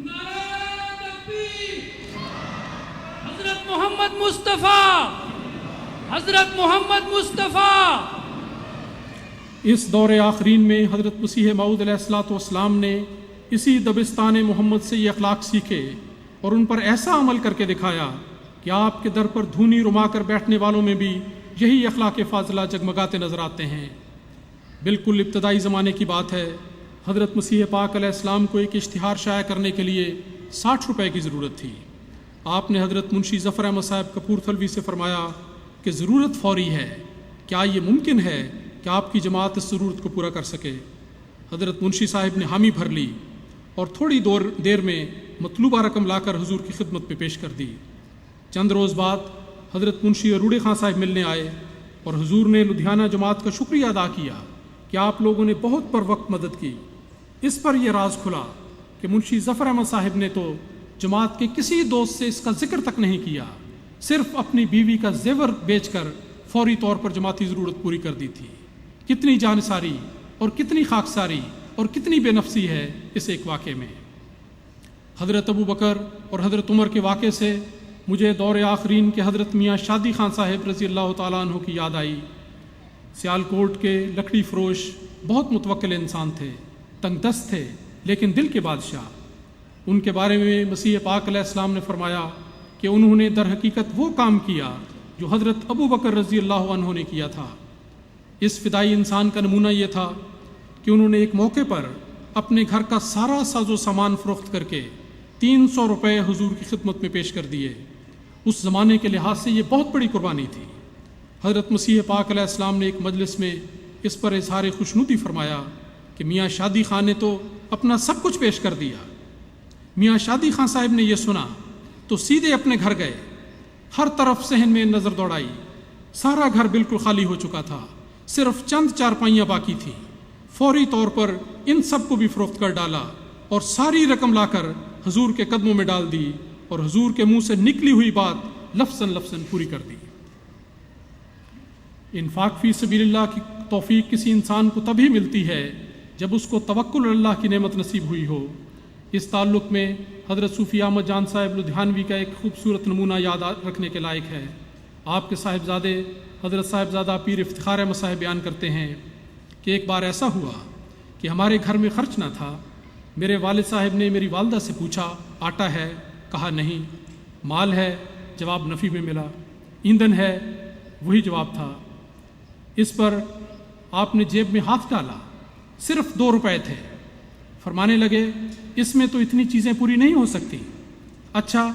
حضرت محمد مصطفیٰ، حضرت محمد مصطفیٰ۔ اس دور آخرین میں حضرت مسیح موعود علیہ الصلوۃ والسلام نے اسی دبستان محمد سے یہ اخلاق سیکھے اور ان پر ایسا عمل کر کے دکھایا کہ آپ کے در پر دھونی رما کر بیٹھنے والوں میں بھی یہی اخلاق فاضلہ جگمگاتے نظر آتے ہیں۔ بالکل ابتدائی زمانے کی بات ہے، حضرت مسیح پاک علیہ السلام کو ایک اشتہار شائع کرنے کے لیے 60 روپے کی ضرورت تھی۔ آپ نے حضرت منشی ظفر احمد صاحب کپورتھلوی سے فرمایا کہ ضرورت فوری ہے، کیا یہ ممکن ہے کہ آپ کی جماعت اس ضرورت کو پورا کر سکے؟ حضرت منشی صاحب نے حامی بھر لی اور تھوڑی دیر میں مطلوبہ رقم لا کر حضور کی خدمت پہ پیش کر دی۔ چند روز بعد حضرت منشی اروڑے خان صاحب ملنے آئے اور حضور نے لدھیانہ جماعت کا شکریہ ادا کیا کہ آپ لوگوں نے بہت پر وقت مدد کی۔ اس پر یہ راز کھلا کہ منشی ظفر احمد صاحب نے تو جماعت کے کسی دوست سے اس کا ذکر تک نہیں کیا، صرف اپنی بیوی کا زیور بیچ کر فوری طور پر جماعتی ضرورت پوری کر دی تھی۔ کتنی جانساری اور کتنی خاکساری اور کتنی بے نفسی ہے اس ایک واقعے میں۔ حضرت ابو بکر اور حضرت عمر کے واقعے سے مجھے دور آخرین کے حضرت میاں شادی خان صاحب رضی اللہ تعالیٰ عنہ کی یاد آئی۔ سیالکوٹ کے لکڑی فروش بہت متوکل انسان تھے، تنگ دست تھے لیکن دل کے بادشاہ۔ ان کے بارے میں مسیح پاک علیہ السلام نے فرمایا کہ انہوں نے در حقیقت وہ کام کیا جو حضرت ابو بکر رضی اللہ عنہ نے کیا تھا۔ اس فدائی انسان کا نمونہ یہ تھا کہ انہوں نے ایک موقع پر اپنے گھر کا سارا ساز و سامان فروخت کر کے 300 روپے حضور کی خدمت میں پیش کر دیے۔ اس زمانے کے لحاظ سے یہ بہت بڑی قربانی تھی۔ حضرت مسیح پاک علیہ السلام نے ایک مجلس میں اس پر اظہار خوشنودی فرمایا کہ میاں شادی خان نے تو اپنا سب کچھ پیش کر دیا۔ میاں شادی خان صاحب نے یہ سنا تو سیدھے اپنے گھر گئے، ہر طرف صحن میں نظر دوڑائی، سارا گھر بالکل خالی ہو چکا تھا، صرف چند چارپائیاں باقی تھیں۔ فوری طور پر ان سب کو بھی فروخت کر ڈالا اور ساری رقم لا کر حضور کے قدموں میں ڈال دی اور حضور کے منہ سے نکلی ہوئی بات لفظاً لفظاً پوری کر دی۔ انفاق فی سبیل اللہ کی توفیق کسی انسان کو تبھی ملتی ہے جب اس کو توکل اللہ کی نعمت نصیب ہوئی ہو۔ اس تعلق میں حضرت صوفی احمد جان صاحب لدھیانوی کا ایک خوبصورت نمونہ یاد رکھنے کے لائق ہے۔ آپ کے صاحبزادے حضرت صاحبزادہ پیر افتخار احمد صاحب بیان کرتے ہیں کہ ایک بار ایسا ہوا کہ ہمارے گھر میں خرچ نہ تھا۔ میرے والد صاحب نے میری والدہ سے پوچھا آٹا ہے؟ کہا نہیں۔ مال ہے؟ جواب نفی میں ملا۔ ایندھن ہے؟ وہی جواب تھا۔ اس پر آپ نے جیب میں ہاتھ ڈالا، صرف 2 روپے تھے۔ فرمانے لگے اس میں تو اتنی چیزیں پوری نہیں ہو سکتی۔ اچھا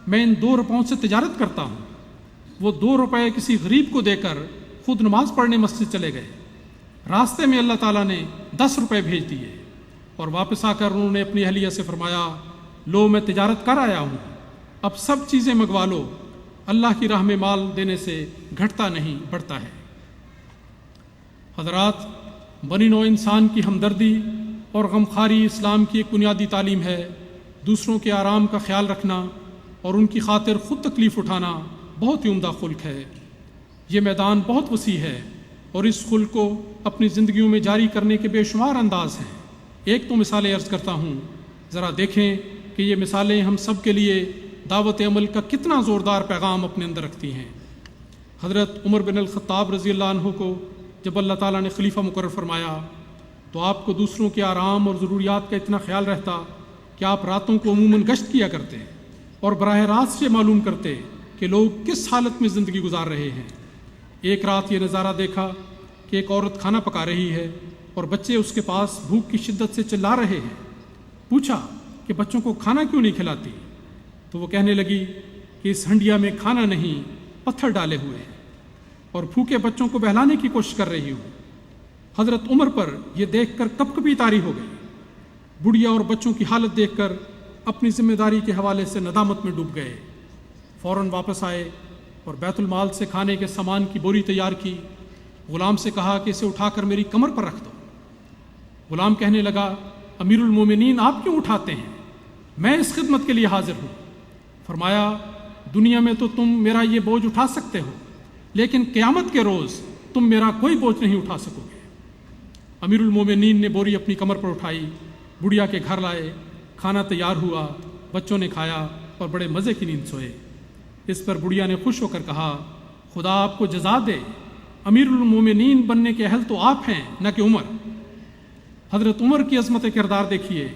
میں ان 2 روپوں سے تجارت کرتا ہوں۔ وہ 2 روپے کسی غریب کو دے کر خود نماز پڑھنے مسجد چلے گئے۔ راستے میں اللہ تعالیٰ نے 10 روپے بھیج دیے اور واپس آ کر انہوں نے اپنی اہلیہ سے فرمایا لو میں تجارت کر آیا ہوں، اب سب چیزیں منگوا لو، اللہ کی راہ میں مال دینے سے گھٹتا نہیں بڑھتا ہے۔ حضرات، بنی نوع انسان کی ہمدردی اور غمخواری اسلام کی ایک بنیادی تعلیم ہے۔ دوسروں کے آرام کا خیال رکھنا اور ان کی خاطر خود تکلیف اٹھانا بہت ہی عمدہ خلق ہے۔ یہ میدان بہت وسیع ہے اور اس خلق کو اپنی زندگیوں میں جاری کرنے کے بے شمار انداز ہیں۔ ایک تو مثالیں عرض کرتا ہوں، ذرا دیکھیں کہ یہ مثالیں ہم سب کے لیے دعوت عمل کا کتنا زوردار پیغام اپنے اندر رکھتی ہیں۔ حضرت عمر بن الخطاب رضی اللہ عنہ کو جب اللہ تعالیٰ نے خلیفہ مقرر فرمایا تو آپ کو دوسروں کے آرام اور ضروریات کا اتنا خیال رہتا کہ آپ راتوں کو عموماً گشت کیا کرتے اور براہ راست سے معلوم کرتے کہ لوگ کس حالت میں زندگی گزار رہے ہیں۔ ایک رات یہ نظارہ دیکھا کہ ایک عورت کھانا پکا رہی ہے اور بچے اس کے پاس بھوک کی شدت سے چلا رہے ہیں۔ پوچھا کہ بچوں کو کھانا کیوں نہیں کھلاتی؟ تو وہ کہنے لگی کہ اس ہنڈیا میں کھانا نہیں، پتھر ڈالے ہوئے ہیں اور بھوکے بچوں کو بہلانے کی کوشش کر رہی ہوں۔ حضرت عمر پر یہ دیکھ کر کپکپی طاری ہو گئی۔ بڑھیا اور بچوں کی حالت دیکھ کر اپنی ذمہ داری کے حوالے سے ندامت میں ڈوب گئے۔ فوراً واپس آئے اور بیت المال سے کھانے کے سامان کی بوری تیار کی۔ غلام سے کہا کہ اسے اٹھا کر میری کمر پر رکھ دو۔ غلام کہنے لگا امیر المومنین آپ کیوں اٹھاتے ہیں؟ میں اس خدمت کے لیے حاضر ہوں۔ فرمایا دنیا میں تو تم میرا یہ بوجھ اٹھا سکتے ہو، لیکن قیامت کے روز تم میرا کوئی بوجھ نہیں اٹھا سکو گے۔ امیر المومنین نے بوری اپنی کمر پر اٹھائی، بڑھیا کے گھر لائے، کھانا تیار ہوا، بچوں نے کھایا اور بڑے مزے کی نیند سوئے۔ اس پر بڑھیا نے خوش ہو کر کہا خدا آپ کو جزا دے، امیر المومنین بننے کے اہل تو آپ ہیں نہ کہ عمر۔ حضرت عمر کی عظمت کردار دیکھیے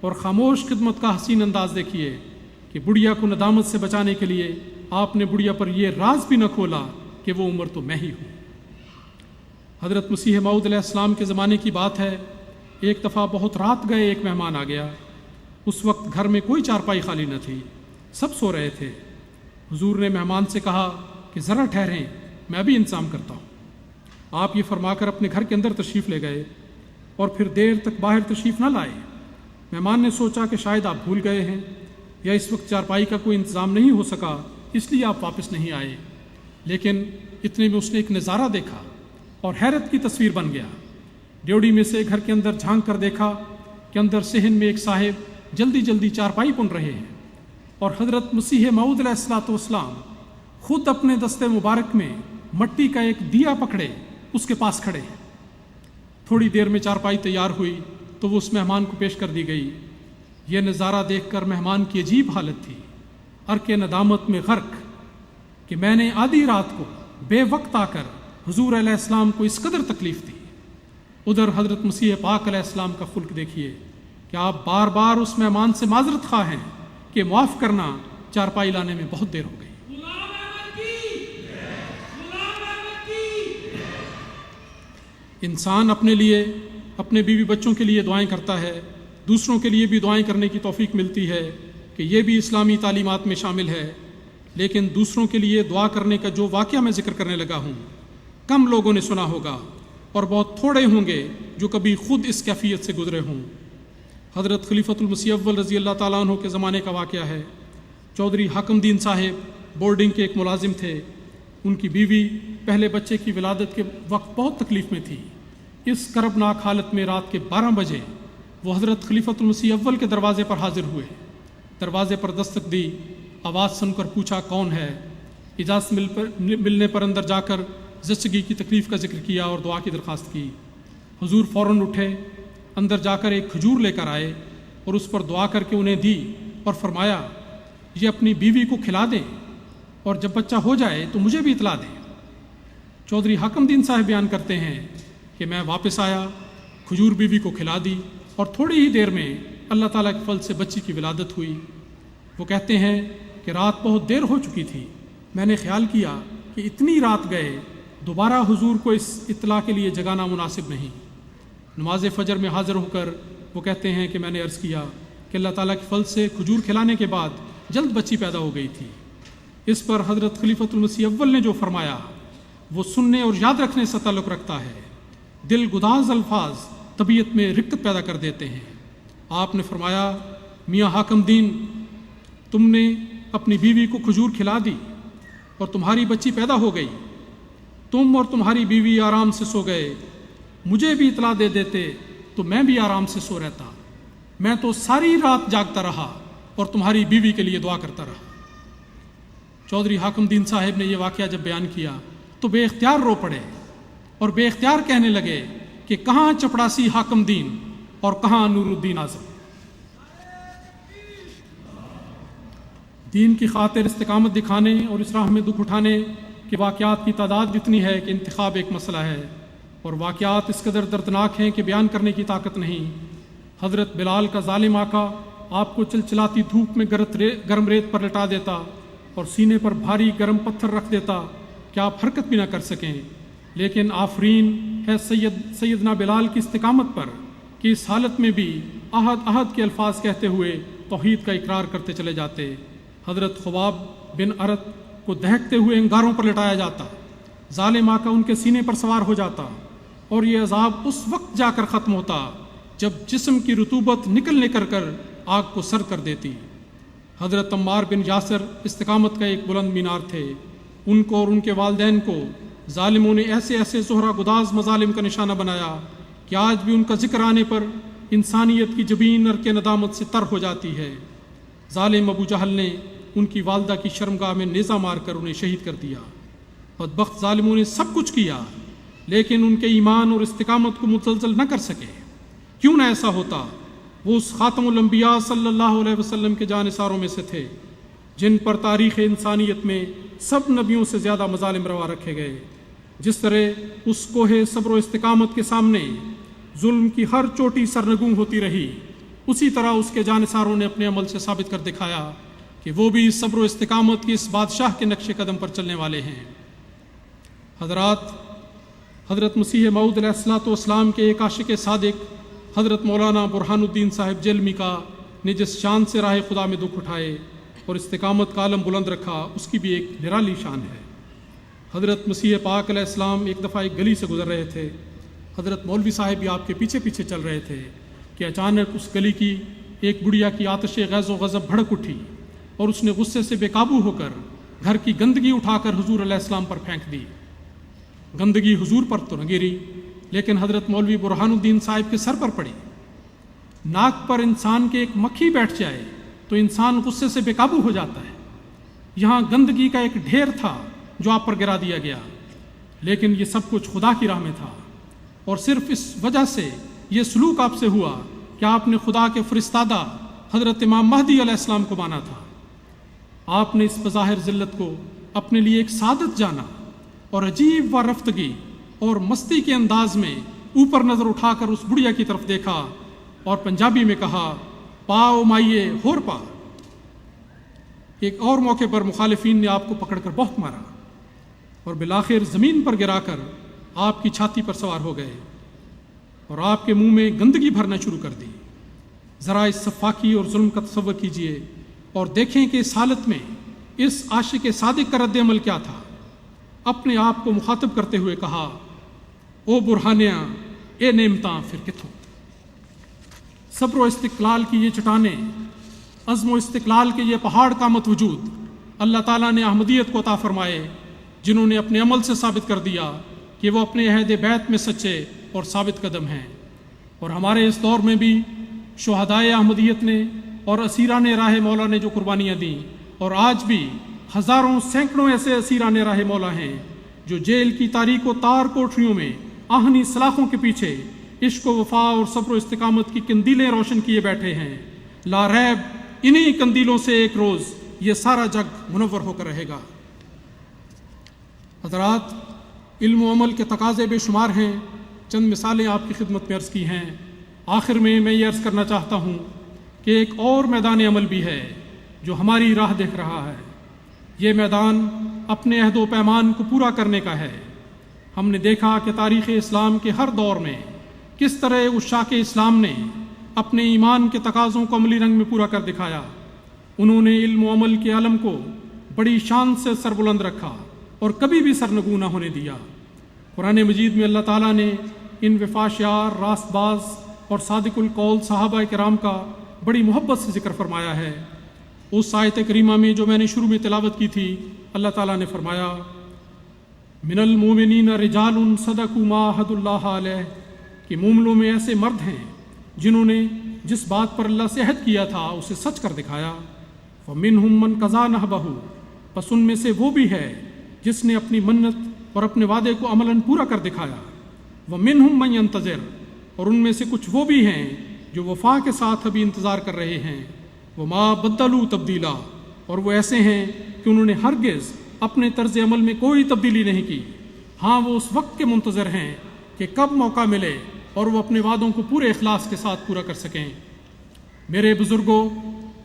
اور خاموش خدمت کا حسین انداز دیکھیے کہ بڑھیا کو ندامت سے بچانے کے لیے آپ نے بڑھیا پر یہ راز بھی نہ کھولا کہ وہ عمر تو میں ہی ہوں۔ حضرت مسیح موعود علیہ السلام کے زمانے کی بات ہے، ایک دفعہ بہت رات گئے ایک مہمان آ گیا۔ اس وقت گھر میں کوئی چارپائی خالی نہ تھی، سب سو رہے تھے۔ حضور نے مہمان سے کہا کہ ذرا ٹھہریں، میں ابھی انتظام کرتا ہوں۔ آپ یہ فرما کر اپنے گھر کے اندر تشریف لے گئے اور پھر دیر تک باہر تشریف نہ لائے۔ مہمان نے سوچا کہ شاید آپ بھول گئے ہیں یا اس وقت چارپائی کا کوئی انتظام نہیں ہو سکا اس لیے آپ واپس نہیں آئے، لیکن اتنے میں اس نے ایک نظارہ دیکھا اور حیرت کی تصویر بن گیا۔ ڈیوڑی میں سے گھر کے اندر جھانک کر دیکھا کہ اندر صحن میں ایک صاحب جلدی جلدی چارپائی بن رہے ہیں اور حضرت مسیح موعود علیہ السلام خود اپنے دستے مبارک میں مٹی کا ایک دیا پکڑے اس کے پاس کھڑے ہیں۔ تھوڑی دیر میں چارپائی تیار ہوئی تو وہ اس مہمان کو پیش کر دی گئی۔ یہ نظارہ دیکھ کر مہمان کی عجیب حالت تھی، عرق ندامت میں غرق کہ میں نے آدھی رات کو بے وقت آ کر حضور علیہ السلام کو اس قدر تکلیف دی۔ ادھر حضرت مسیح پاک علیہ السلام کا خلق دیکھیے کہ آپ بار بار اس مہمان سے معذرت خواہ ہیں کہ معاف کرنا، چارپائی لانے میں بہت دیر ہو گئی۔ انسان اپنے لیے، اپنے بیوی بچوں کے لیے دعائیں کرتا ہے، دوسروں کے لیے بھی دعائیں کرنے کی توفیق ملتی ہے کہ یہ بھی اسلامی تعلیمات میں شامل ہے، لیکن دوسروں کے لیے دعا کرنے کا جو واقعہ میں ذکر کرنے لگا ہوں کم لوگوں نے سنا ہوگا اور بہت تھوڑے ہوں گے جو کبھی خود اس کیفیت سے گزرے ہوں۔ حضرت خلیفۃ المسیح اول رضی اللہ تعالیٰ عنہ کے زمانے کا واقعہ ہے۔ چودھری حاکم دین صاحب بورڈنگ کے ایک ملازم تھے۔ ان کی بیوی پہلے بچے کی ولادت کے وقت بہت تکلیف میں تھی۔ اس کربناک حالت میں رات کے 12 بجے وہ حضرت خلیفۃ المسیح اول کے دروازے پر حاضر ہوئے، دروازے پر دستک دی، آواز سن کر پوچھا کون ہے؟ اجازت ملنے پر اندر جا کر زچگی کی تکلیف کا ذکر کیا اور دعا کی درخواست کی۔ حضور فوراً اٹھے، اندر جا کر ایک کھجور لے کر آئے اور اس پر دعا کر کے انہیں دی اور فرمایا یہ اپنی بیوی کو کھلا دیں اور جب بچہ ہو جائے تو مجھے بھی اطلاع دیں۔ چودھری حاکم دین صاحب بیان کرتے ہیں کہ میں واپس آیا، کھجور بیوی کو کھلا دی اور تھوڑی ہی دیر میں اللہ تعالیٰ کے فضل سے بچی کی ولادت ہوئی۔ وہ کہتے ہیں کہ رات بہت دیر ہو چکی تھی، میں نے خیال کیا کہ اتنی رات گئے دوبارہ حضور کو اس اطلاع کے لیے جگانا مناسب نہیں۔ نماز فجر میں حاضر ہو کر وہ کہتے ہیں کہ میں نے عرض کیا کہ اللہ تعالیٰ کے فضل سے کھجور کھلانے کے بعد جلد بچی پیدا ہو گئی تھی۔ اس پر حضرت خلیفۃ المسیح اول نے جو فرمایا وہ سننے اور یاد رکھنے سے تعلق رکھتا ہے۔ دل گداز الفاظ طبیعت میں رقت پیدا کر دیتے ہیں۔ آپ نے فرمایا میاں حاکم دین، تم نے اپنی بیوی کو کھجور کھلا دی اور تمہاری بچی پیدا ہو گئی، تم اور تمہاری بیوی آرام سے سو گئے، مجھے بھی اطلاع دے دیتے تو میں بھی آرام سے سو رہتا، میں تو ساری رات جاگتا رہا اور تمہاری بیوی کے لیے دعا کرتا رہا۔ چودھری حاکم دین صاحب نے یہ واقعہ جب بیان کیا تو بے اختیار رو پڑے اور بے اختیار کہنے لگے کہ کہاں چپڑاسی حاکم دین اور کہاں نور الدین اعظم۔ دین کی خاطر استقامت دکھانے اور اس راہ میں دکھ اٹھانے کے واقعات کی تعداد اتنی ہے کہ انتخاب ایک مسئلہ ہے، اور واقعات اس قدر دردناک ہیں کہ بیان کرنے کی طاقت نہیں۔ حضرت بلال کا ظالم آقا آپ کو چلچلاتی دھوپ میں گرم ریت پر لٹا دیتا اور سینے پر بھاری گرم پتھر رکھ دیتا کہ آپ حرکت بھی نہ کر سکیں، لیکن آفرین ہے سیدنا بلال کی استقامت پر کہ اس حالت میں بھی احد احد کے الفاظ کہتے ہوئے توحید کا اقرار کرتے چلے جاتے۔ حضرت خباب بن ارت کو دہکتے ہوئے انگاروں پر لٹایا جاتا، ظالم آقا ان کے سینے پر سوار ہو جاتا اور یہ عذاب اس وقت جا کر ختم ہوتا جب جسم کی رطوبت نکل کر آگ کو سرد کر دیتی۔ حضرت عمار بن یاسر استقامت کا ایک بلند مینار تھے، ان کو اور ان کے والدین کو ظالموں نے ایسے ایسے زہرہ گداز مظالم کا نشانہ بنایا کہ آج بھی ان کا ذکر آنے پر انسانیت کی جبین ارک ندامت سے تر ہو جاتی ہے۔ ظالم ابو جہل نے ان کی والدہ کی شرمگاہ میں نیزہ مار کر انہیں شہید کر دیا۔ بدبخت ظالموں نے سب کچھ کیا لیکن ان کے ایمان اور استقامت کو مزلزل نہ کر سکے۔ کیوں نہ ایسا ہوتا؟ وہ اس خاتم الانبیاء صلی اللہ علیہ وسلم کے جانثاروں میں سے تھے جن پر تاریخ انسانیت میں سب نبیوں سے زیادہ مظالم روا رکھے گئے۔ جس طرح اس کوہ صبر و استقامت کے سامنے ظلم کی ہر چوٹی سرنگوں ہوتی رہی، اسی طرح اس کے جانثاروں نے اپنے عمل سے ثابت کر دکھایا کہ وہ بھی صبر و استقامت کی اس بادشاہ کے نقش قدم پر چلنے والے ہیں۔ حضرات، حضرت مسیح موعود علیہ الصلوۃ والسلام کے ایک عاشق صادق حضرت مولانا برہان الدین صاحب جلمی کا نے جس شان سے راہ خدا میں دکھ اٹھائے اور استقامت کا علم بلند رکھا، اس کی بھی ایک نرالی شان ہے۔ حضرت مسیح پاک علیہ السلام ایک دفعہ ایک گلی سے گزر رہے تھے، حضرت مولوی صاحب بھی آپ کے پیچھے پیچھے چل رہے تھے کہ اچانک اس گلی کی ایک بڑھیا کی آتش غیظ و غضب بھڑک اٹھی اور اس نے غصے سے بے قابو ہو کر گھر کی گندگی اٹھا کر حضور علیہ السلام پر پھینک دی۔ گندگی حضور پر تو نہ گری لیکن حضرت مولوی برہان الدین صاحب کے سر پر پڑی۔ ناک پر انسان کے ایک مکھی بیٹھ جائے تو انسان غصے سے بے قابو ہو جاتا ہے۔ یہاں گندگی کا ایک ڈھیر تھا جو آپ پر گرا دیا گیا، لیکن یہ سب کچھ خدا کی راہ میں تھا، اور صرف اس وجہ سے یہ سلوک آپ سے ہوا کہ آپ نے خدا کے فرستادہ حضرت امام مہدی علیہ السلام کو مانا تھا۔ آپ نے اس بظاہر ذلت کو اپنے لیے ایک سعادت جانا اور عجیب و رفتگی اور مستی کے انداز میں اوپر نظر اٹھا کر اس بڑھیا کی طرف دیکھا اور پنجابی میں کہا، پاؤ مائیے ہور پا۔ ایک اور موقع پر مخالفین نے آپ کو پکڑ کر بہت مارا اور بالآخر زمین پر گرا کر آپ کی چھاتی پر سوار ہو گئے اور آپ کے منہ میں گندگی بھرنا شروع کر دی۔ ذرا اس سفاکی اور ظلم کا تصور کیجئے اور دیکھیں کہ اس حالت میں اس عاشق صادق کا رد عمل کیا تھا۔ اپنے آپ کو مخاطب کرتے ہوئے کہا، او برہانیاں اے نعمتاں پھر کتھوں۔ صبر و استقلال کی یہ چٹانیں، عزم و استقلال کے یہ پہاڑ قامت وجود اللہ تعالیٰ نے احمدیت کو عطا فرمائے، جنہوں نے اپنے عمل سے ثابت کر دیا کہ وہ اپنے عہد بیعت میں سچے اور ثابت قدم ہیں۔ اور ہمارے اس دور میں بھی شہدائے احمدیت نے اور اسیران راہ مولا نے جو قربانیاں دیں، اور آج بھی ہزاروں سینکڑوں ایسے اسیران راہ مولا ہیں جو جیل کی تاریک و تار کوٹریوں میں آہنی سلاخوں کے پیچھے عشق و وفا اور صبر و استقامت کی قندیلیں روشن کیے بیٹھے ہیں۔ لا ریب انہی قندیلوں سے ایک روز یہ سارا جگ منور ہو کر رہے گا۔ حضرات، علم و عمل کے تقاضے بے شمار ہیں، چند مثالیں آپ کی خدمت میں عرض کی ہیں۔ آخر میں یہ عرض کرنا چاہتا ہوں کہ ایک اور میدان عمل بھی ہے جو ہماری راہ دیکھ رہا ہے۔ یہ میدان اپنے عہد و پیمان کو پورا کرنے کا ہے۔ ہم نے دیکھا کہ تاریخ اسلام کے ہر دور میں کس طرح عشاق اسلام نے اپنے ایمان کے تقاضوں کو عملی رنگ میں پورا کر دکھایا۔ انہوں نے علم و عمل کے علم کو بڑی شان سے سربلند رکھا اور کبھی بھی سرنگوں نہ ہونے دیا۔ قرآن مجید میں اللہ تعالیٰ نے ان وفاشیار، راست باز اور صادق القول صحابہ کرام کا بڑی محبت سے ذکر فرمایا ہے۔ اس آیت کریمہ میں جو میں نے شروع میں تلاوت کی تھی، اللہ تعالیٰ نے فرمایا من المومنین رجال صدقوا ما عاہدوا اللہ علیہ، کہ مومنوں میں ایسے مرد ہیں جنہوں نے جس بات پر اللہ سے عہد کیا تھا اسے سچ کر دکھایا۔ ومنہم من قضا نحبہ، پس ان میں سے وہ بھی ہے جس نے اپنی منت اور اپنے وعدے کو عملاً پورا کر دکھایا۔ ومنہم من ینتظر، اور ان میں سے کچھ وہ بھی ہیں جو وفا کے ساتھ ابھی انتظار کر رہے ہیں۔ وما بدلوا تبدیلا، اور وہ ایسے ہیں کہ انہوں نے ہرگز اپنے طرز عمل میں کوئی تبدیلی نہیں کی۔ ہاں، وہ اس وقت کے منتظر ہیں کہ کب موقع ملے اور وہ اپنے وعدوں کو پورے اخلاص کے ساتھ پورا کر سکیں۔ میرے بزرگوں،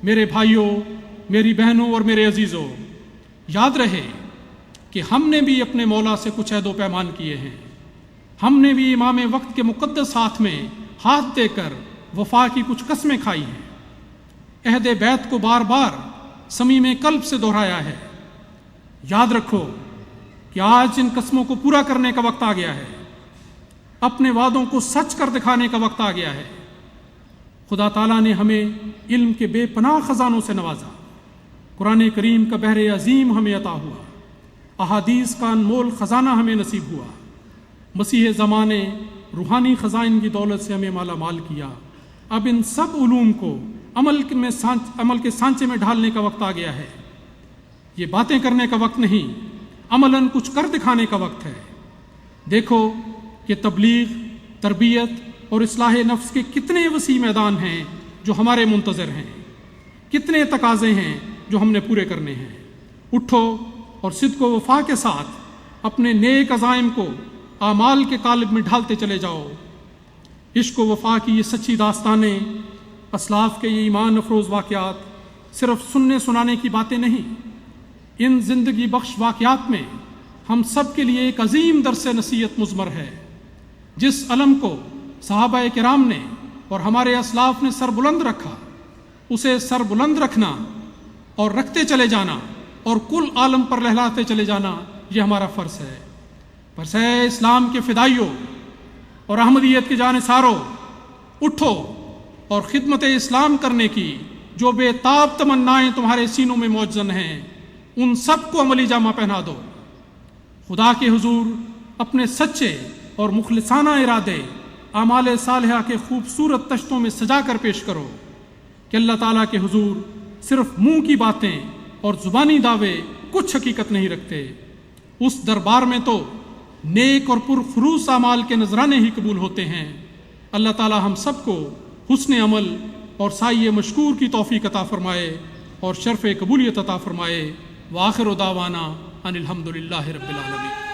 میرے بھائیوں، میری بہنوں اور میرے عزیزوں، یاد رہے کہ ہم نے بھی اپنے مولا سے کچھ عہد و پیمان کیے ہیں۔ ہم نے بھی امام وقت کے مقدس ہاتھ میں ہاتھ دے کر وفا کی کچھ قسمیں کھائی ہیں۔ عہد بیت کو بار بار صمیم قلب سے دہرایا ہے۔ یاد رکھو کہ آج ان قسموں کو پورا کرنے کا وقت آ گیا ہے۔ اپنے وعدوں کو سچ کر دکھانے کا وقت آ گیا ہے۔ خدا تعالیٰ نے ہمیں علم کے بے پناہ خزانوں سے نوازا۔ قرآن کریم کا بحر عظیم ہمیں عطا ہوا۔ احادیث کا انمول خزانہ ہمیں نصیب ہوا۔ مسیح زمانے روحانی خزائن کی دولت سے ہمیں مالا مال کیا۔ اب ان سب علوم کو عمل کے سانچے میں ڈھالنے کا وقت آ گیا ہے۔ یہ باتیں کرنے کا وقت نہیں، عملاً کچھ کر دکھانے کا وقت ہے۔ دیکھو کہ تبلیغ، تربیت اور اصلاح نفس کے کتنے وسیع میدان ہیں جو ہمارے منتظر ہیں، کتنے تقاضے ہیں جو ہم نے پورے کرنے ہیں۔ اٹھو اور صدق و وفا کے ساتھ اپنے نیک عزائم کو اعمال کے قالب میں ڈھالتے چلے جاؤ۔ عشق و وفا کی یہ سچی داستانیں، اسلاف کے یہ ایمان افروز واقعات صرف سننے سنانے کی باتیں نہیں، ان زندگی بخش واقعات میں ہم سب کے لیے ایک عظیم درس نصیحت مضمر ہے۔ جس علم کو صحابہ کرام نے اور ہمارے اسلاف نے سر بلند رکھا، اسے سر بلند رکھنا اور رکھتے چلے جانا اور کل عالم پر لہلاتے چلے جانا، یہ ہمارا فرض ہے۔ بس اے اسلام کے فدائیوں اور احمدیت کے جانثاروں، اٹھو اور خدمت اسلام کرنے کی جو بے تاب تمنائیں تمہارے سینوں میں موجزن ہیں، ان سب کو عملی جامہ پہنا دو۔ خدا کے حضور اپنے سچے اور مخلصانہ ارادے اعمال صالحہ کے خوبصورت تشتوں میں سجا کر پیش کرو کہ اللہ تعالیٰ کے حضور صرف منہ کی باتیں اور زبانی دعوے کچھ حقیقت نہیں رکھتے۔ اس دربار میں تو نیک اور پرخلوص اعمال کے نذرانے ہی قبول ہوتے ہیں۔ اللہ تعالیٰ ہم سب کو حسن عمل اور سعی مشکور کی توفیق عطا فرمائے اور شرف قبولیت عطا فرمائے۔ وآخر دعوانا ان الحمد للہ رب العالمین۔